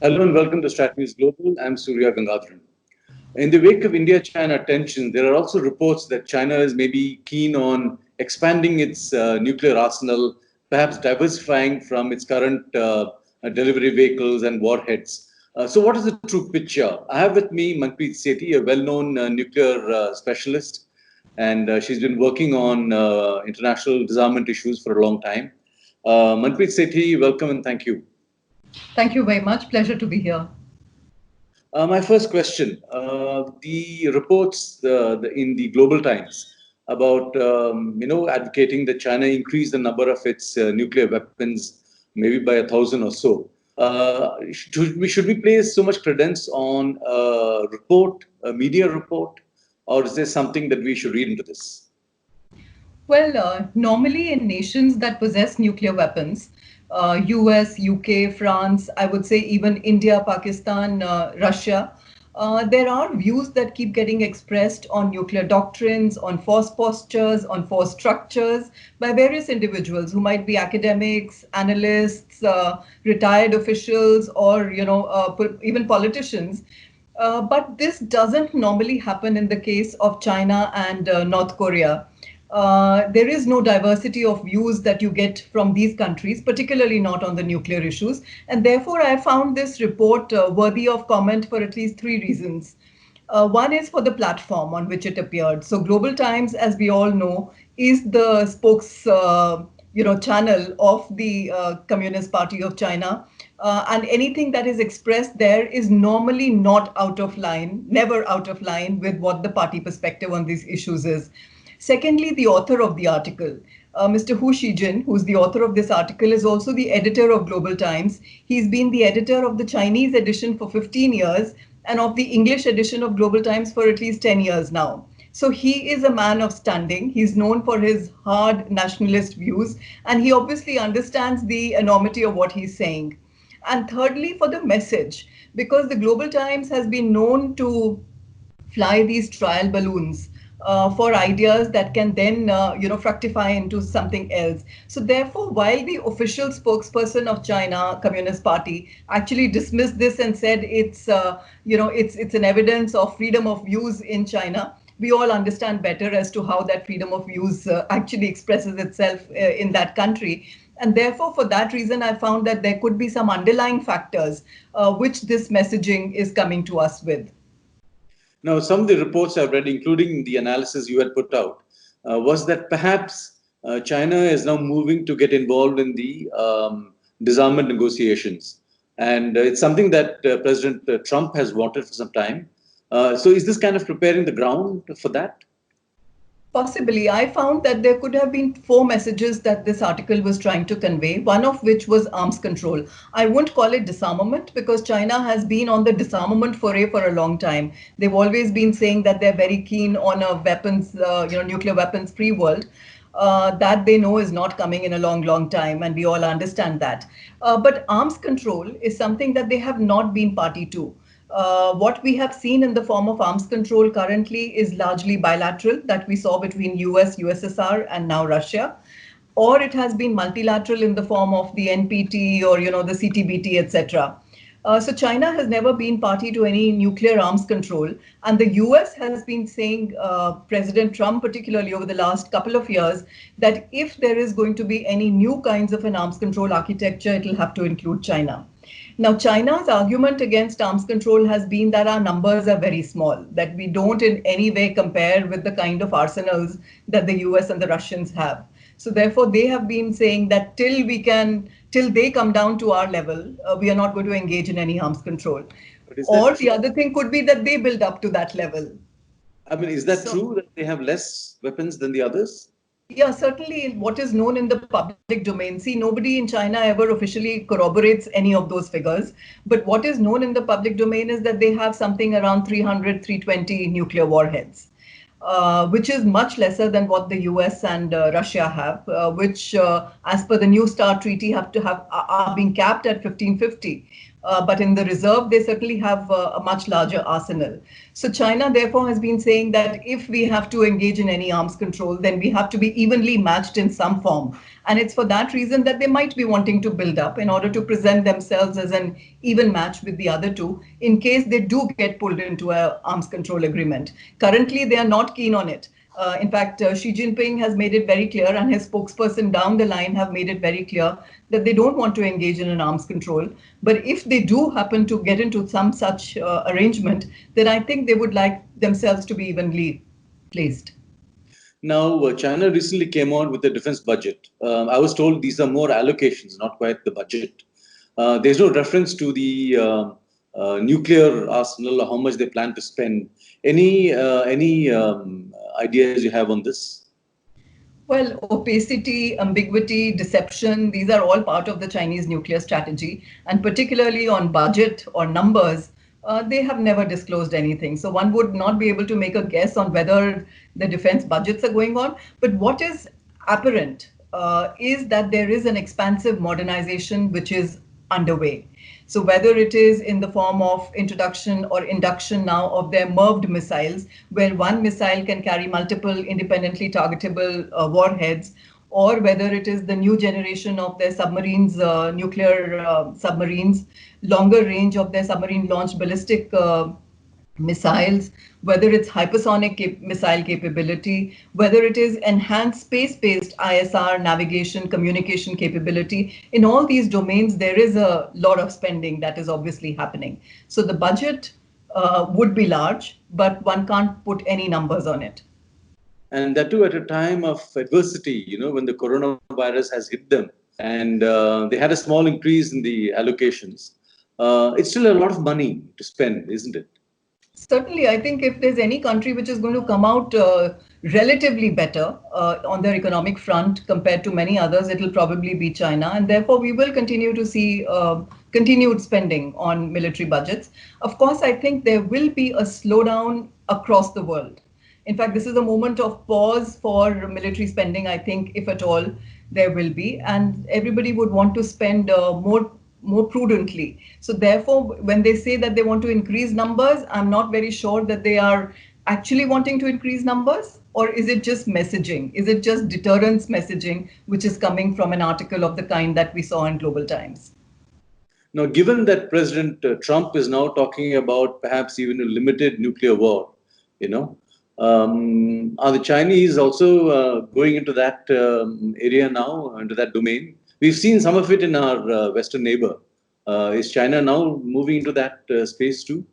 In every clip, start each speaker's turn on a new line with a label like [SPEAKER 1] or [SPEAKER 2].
[SPEAKER 1] Hello and welcome to Strat News Global. I'm Surya Gangadharan. In the wake of India-China tensions, there are also reports that China is maybe keen on expanding its nuclear arsenal, perhaps diversifying from its current delivery vehicles and warheads. So what is the true picture? I have with me Manpreet Sethi, a well-known nuclear specialist, and she's been working on international disarmament issues for a long time. Manpreet Sethi, welcome and thank you.
[SPEAKER 2] Thank you very much. Pleasure to be here.
[SPEAKER 1] My first question, the reports in the Global Times about, advocating that China increase the number of its nuclear weapons maybe by 1,000 or so. Should we place so much credence on a report, a media report, or is there something that we should read into this?
[SPEAKER 2] Well, normally in nations that possess nuclear weapons, US, UK, France, I would say even India, Pakistan, Russia, there are views that keep getting expressed on nuclear doctrines, on force postures, on force structures by various individuals who might be academics, analysts, retired officials, or even politicians. But this doesn't normally happen in the case of China and North Korea. There is no diversity of views that you get from these countries, particularly not on the nuclear issues. And therefore, I found this report worthy of comment for at least three reasons. One is for the platform on which it appeared. So Global Times, as we all know, is the spokes channel of the Communist Party of China. And anything that is expressed there is normally not out of line, never out of line with what the party perspective on these issues is. Secondly, the author of the article, Mr. Hu Shijin, who's the author of this article, is also the editor of Global Times. He's been the editor of the Chinese edition for 15 years and of the English edition of Global Times for at least 10 years now. So he is a man of standing. He's known for his hard nationalist views, and he obviously understands the enormity of what he's saying. And thirdly, for the message, because the Global Times has been known to fly these trial balloons for ideas that can then fructify into something else. So therefore, while the official spokesperson of China Communist Party actually dismissed this and said it's an evidence of freedom of views in China, we all understand better as to how that freedom of views actually expresses itself in that country. And therefore, for that reason, I found that there could be some underlying factors which this messaging is coming to us with.
[SPEAKER 1] Now, some of the reports I've read, including the analysis you had put out, was that perhaps China is now moving to get involved in the disarmament negotiations. And it's something that President Trump has wanted for some time. So is this kind of preparing the ground for that?
[SPEAKER 2] Possibly. I found that there could have been four messages that this article was trying to convey, one of which was arms control. I won't call it disarmament because China has been on the disarmament foray for a long time. They've always been saying that they're very keen on a weapons, nuclear weapons free world. That they know is not coming in a long, long time, and we all understand that. But arms control is something that they have not been party to. What we have seen in the form of arms control currently is largely bilateral that we saw between US, USSR, and now Russia, or it has been multilateral in the form of the NPT or the CTBT, etc. So China has never been party to any nuclear arms control, and the US has been saying, President Trump particularly over the last couple of years, that if there is going to be any new kinds of an arms control architecture, it will have to include China. Now, China's argument against arms control has been that our numbers are very small, that we don't in any way compare with the kind of arsenals that the US and the Russians have. So therefore, they have been saying that till they come down to our level, we are not going to engage in any arms control. Or the other thing could be that they build up to that level.
[SPEAKER 1] I mean, is that true that they have less weapons than the others?
[SPEAKER 2] Yeah, certainly what is known in the public domain. See, nobody in China ever officially corroborates any of those figures. But what is known in the public domain is that they have something around 300, 320 nuclear warheads, which is much lesser than what the US and Russia have, which, as per the New START treaty, are being capped at 1550. But in the reserve, they certainly have a much larger arsenal. So China, therefore, has been saying that if we have to engage in any arms control, then we have to be evenly matched in some form. And it's for that reason that they might be wanting to build up in order to present themselves as an even match with the other two in case they do get pulled into an arms control agreement. Currently, they are not keen on it. In fact, Xi Jinping has made it very clear, and his spokesperson down the line have made it very clear that they don't want to engage in an arms control. But if they do happen to get into some such arrangement, then I think they would like themselves to be evenly placed.
[SPEAKER 1] Now, China recently came out with a defense budget. I was told these are more allocations, not quite the budget. There's no reference to the nuclear arsenal or how much they plan to spend. Any ideas you have on this?
[SPEAKER 2] Well, opacity, ambiguity, deception, these are all part of the Chinese nuclear strategy. And particularly on budget or numbers, they have never disclosed anything. So one would not be able to make a guess on whether the defense budgets are going on. But what is apparent is that there is an expansive modernization which is underway. So whether it is in the form of introduction or induction now of their MIRVed missiles, where one missile can carry multiple independently targetable warheads, or whether it is the new generation of their submarines, nuclear submarines, longer range of their submarine launched ballistic missiles, whether it's hypersonic missile capability, whether it is enhanced space-based ISR navigation communication capability. In all these domains, there is a lot of spending that is obviously happening. So the budget would be large, but one can't put any numbers on it.
[SPEAKER 1] And that too at a time of adversity, when the coronavirus has hit them and they had a small increase in the allocations. It's still a lot of money to spend, isn't it?
[SPEAKER 2] Certainly, I think if there's any country which is going to come out relatively better on their economic front compared to many others, it will probably be China. And therefore, we will continue to see continued spending on military budgets. Of course, I think there will be a slowdown across the world. In fact, this is a moment of pause for military spending, I think, if at all there will be. And everybody would want to spend more prudently. So therefore, when they say that they want to increase numbers, I'm not very sure that they are actually wanting to increase numbers, or is it just messaging? Is it just deterrence messaging, which is coming from an article of the kind that we saw in Global Times?
[SPEAKER 1] Now, given that President Trump is now talking about perhaps even a limited nuclear war, are the Chinese also going into that area now, into that domain? We've seen some of it in our Western neighbor. Is China now moving into that space too?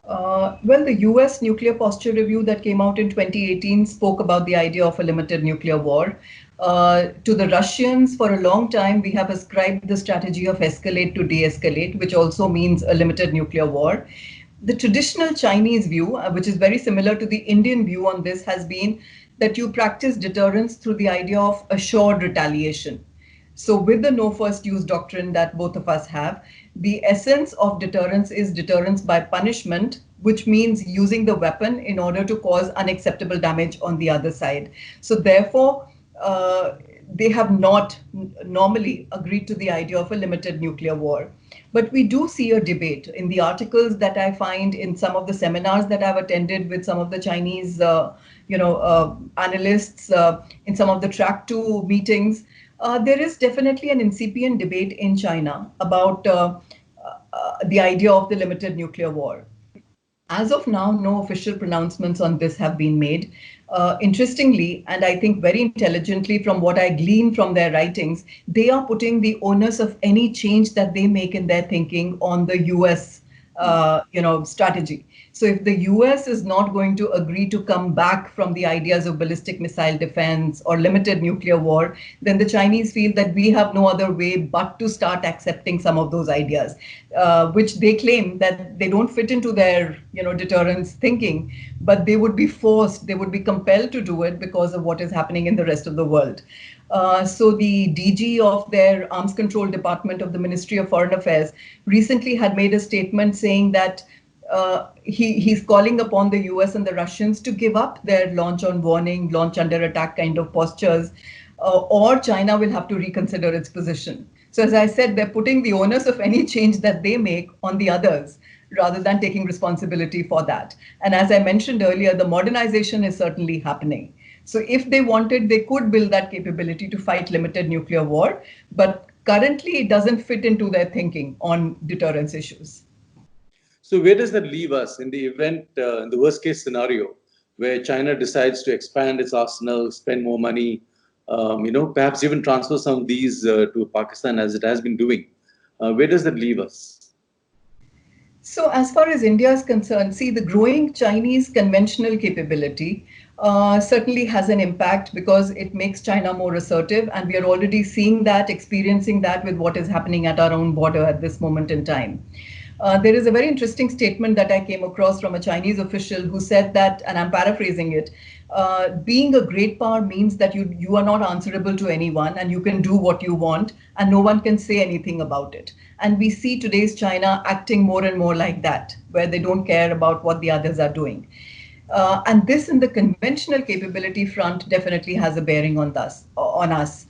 [SPEAKER 2] Well, the US nuclear posture review that came out in 2018 spoke about the idea of a limited nuclear war. To the Russians, for a long time, we have ascribed the strategy of escalate to de-escalate, which also means a limited nuclear war. The traditional Chinese view, which is very similar to the Indian view on this, has been that you practice deterrence through the idea of assured retaliation. So with the no first use doctrine that both of us have, the essence of deterrence is deterrence by punishment, which means using the weapon in order to cause unacceptable damage on the other side. So therefore, they have not normally agreed to the idea of a limited nuclear war. But we do see a debate in the articles that I find in some of the seminars that I've attended with some of the Chinese, analysts, in some of the track 2 meetings. There is definitely an incipient debate in China about the idea of the limited nuclear war. As of now, no official pronouncements on this have been made. Interestingly, and I think very intelligently from what I glean from their writings, they are putting the onus of any change that they make in their thinking on the US strategy. So if the US is not going to agree to come back from the ideas of ballistic missile defense or limited nuclear war, then the Chinese feel that we have no other way but to start accepting some of those ideas, which they claim that they don't fit into their deterrence thinking, but they would be forced, they would be compelled to do it because of what is happening in the rest of the world. So the DG of their arms control department of the Ministry of Foreign Affairs recently had made a statement saying that he's calling upon the US and the Russians to give up their launch on warning, launch under attack kind of postures, or China will have to reconsider its position. So, as I said, they're putting the onus of any change that they make on the others rather than taking responsibility for that. And as I mentioned earlier, the modernization is certainly happening. So, if they wanted, they could build that capability to fight limited nuclear war. But currently, it doesn't fit into their thinking on deterrence issues.
[SPEAKER 1] So where does that leave us in the event, in the worst case scenario, where China decides to expand its arsenal, spend more money, perhaps even transfer some of these to Pakistan as it has been doing? Where does that leave us?
[SPEAKER 2] So, as far as India is concerned, see, the growing Chinese conventional capability certainly has an impact because it makes China more assertive, and we are already seeing that, experiencing that with what is happening at our own border at this moment in time. There is a very interesting statement that I came across from a Chinese official who said that, and I'm paraphrasing it, being a great power means that you are not answerable to anyone and you can do what you want and no one can say anything about it. And we see today's China acting more and more like that, where they don't care about what the others are doing. And this in the conventional capability front definitely has a bearing on us.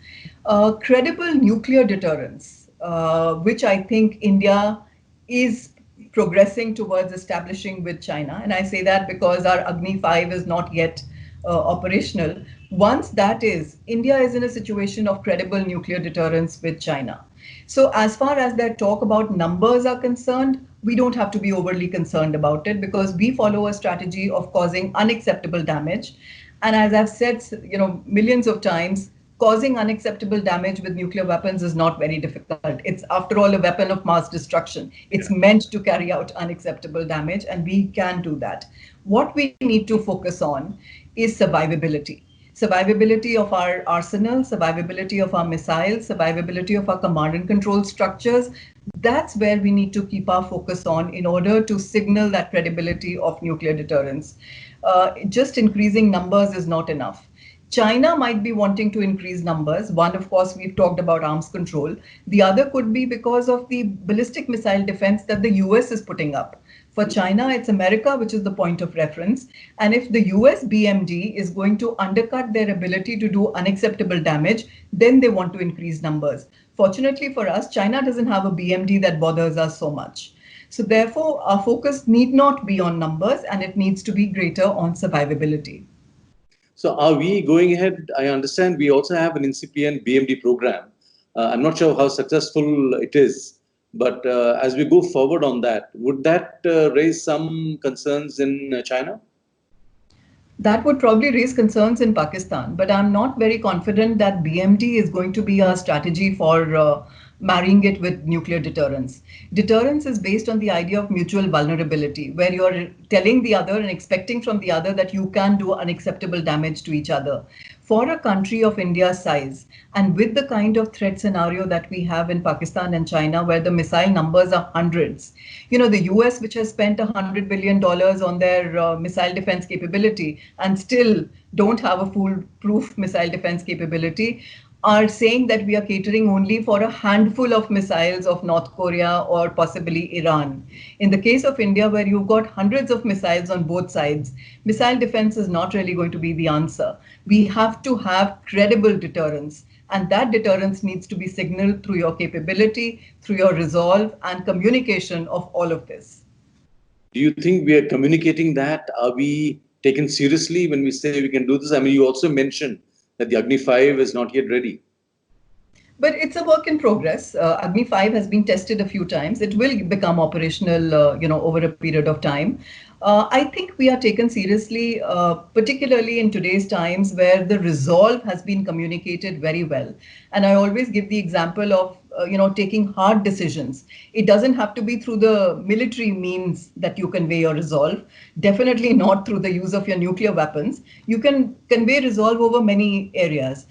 [SPEAKER 2] Credible nuclear deterrence, which I think India is progressing towards establishing with China. And I say that because our Agni 5 is not yet operational. Once that is, India is in a situation of credible nuclear deterrence with China. So, as far as that talk about numbers are concerned, we don't have to be overly concerned about it because we follow a strategy of causing unacceptable damage. And as I've said, millions of times, causing unacceptable damage with nuclear weapons is not very difficult. It's, after all, a weapon of mass destruction. It's meant to carry out unacceptable damage, and we can do that. What we need to focus on is survivability. Survivability of our arsenal, survivability of our missiles, survivability of our command and control structures. That's where we need to keep our focus on in order to signal that credibility of nuclear deterrence. Just increasing numbers is not enough. China might be wanting to increase numbers. One, of course, we've talked about arms control. The other could be because of the ballistic missile defense that the US is putting up. For China, it's America, which is the point of reference. And if the US BMD is going to undercut their ability to do unacceptable damage, then they want to increase numbers. Fortunately for us, China doesn't have a BMD that bothers us so much. So therefore, our focus need not be on numbers and it needs to be greater on survivability.
[SPEAKER 1] So are we going ahead? I understand we also have an incipient BMD program. I'm not sure how successful it is, but as we go forward on that, would that raise some concerns in China?
[SPEAKER 2] That would probably raise concerns in Pakistan, but I'm not very confident that BMD is going to be our strategy for marrying it with nuclear deterrence. Deterrence is based on the idea of mutual vulnerability, where you're telling the other and expecting from the other that you can do unacceptable damage to each other. For a country of India's size, and with the kind of threat scenario that we have in Pakistan and China, where the missile numbers are hundreds, the US, which has spent $100 billion on their missile defense capability and still don't have a foolproof missile defense capability, are saying that we are catering only for a handful of missiles of North Korea or possibly Iran. In the case of India, where you've got hundreds of missiles on both sides, missile defense is not really going to be the answer. We have to have credible deterrence. And that deterrence needs to be signaled through your capability, through your resolve and communication of all of this.
[SPEAKER 1] Do you think we are communicating that? Are we taken seriously when we say we can do this? I mean, you also mentioned that the Agni 5 is not yet ready.
[SPEAKER 2] But it's a work in progress. Agni 5 has been tested a few times. It will become operational, over a period of time. I think we are taken seriously, particularly in today's times where the resolve has been communicated very well. And I always give the example of, taking hard decisions. It doesn't have to be through the military means that you convey your resolve. Definitely not through the use of your nuclear weapons. You can convey resolve over many areas.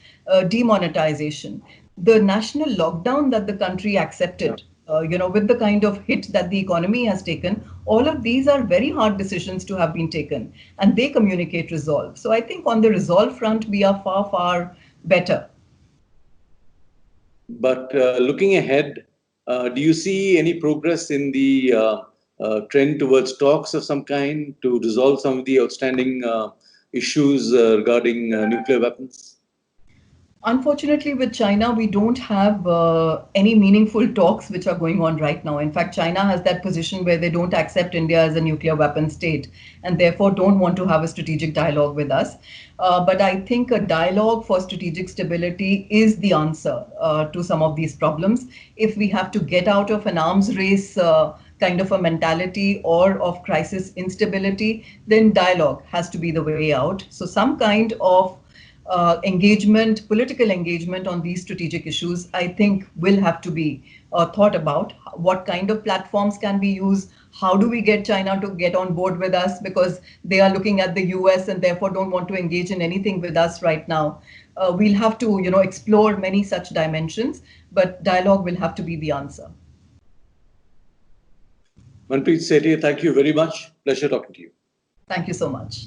[SPEAKER 2] Demonetization, the national lockdown that the country accepted, with the kind of hit that the economy has taken, all of these are very hard decisions to have been taken and they communicate resolve. So I think on the resolve front, we are far, far better.
[SPEAKER 1] But looking ahead, do you see any progress in the trend towards talks of some kind to resolve some of the outstanding issues regarding nuclear weapons?
[SPEAKER 2] Unfortunately, with China, we don't have any meaningful talks which are going on right now. In fact, China has that position where they don't accept India as a nuclear weapon state and therefore don't want to have a strategic dialogue with us. But I think a dialogue for strategic stability is the answer to some of these problems. If we have to get out of an arms race kind of a mentality or of crisis instability, then dialogue has to be the way out. So, some kind of engagement, political engagement on these strategic issues, I think will have to be thought about. What kind of platforms can we use? How do we get China to get on board with us because they are looking at the US and therefore don't want to engage in anything with us right now? We'll have to, explore many such dimensions, but dialogue will have to be the answer.
[SPEAKER 1] Manpreet Sethi, thank you very much. Pleasure talking to you.
[SPEAKER 2] Thank you so much.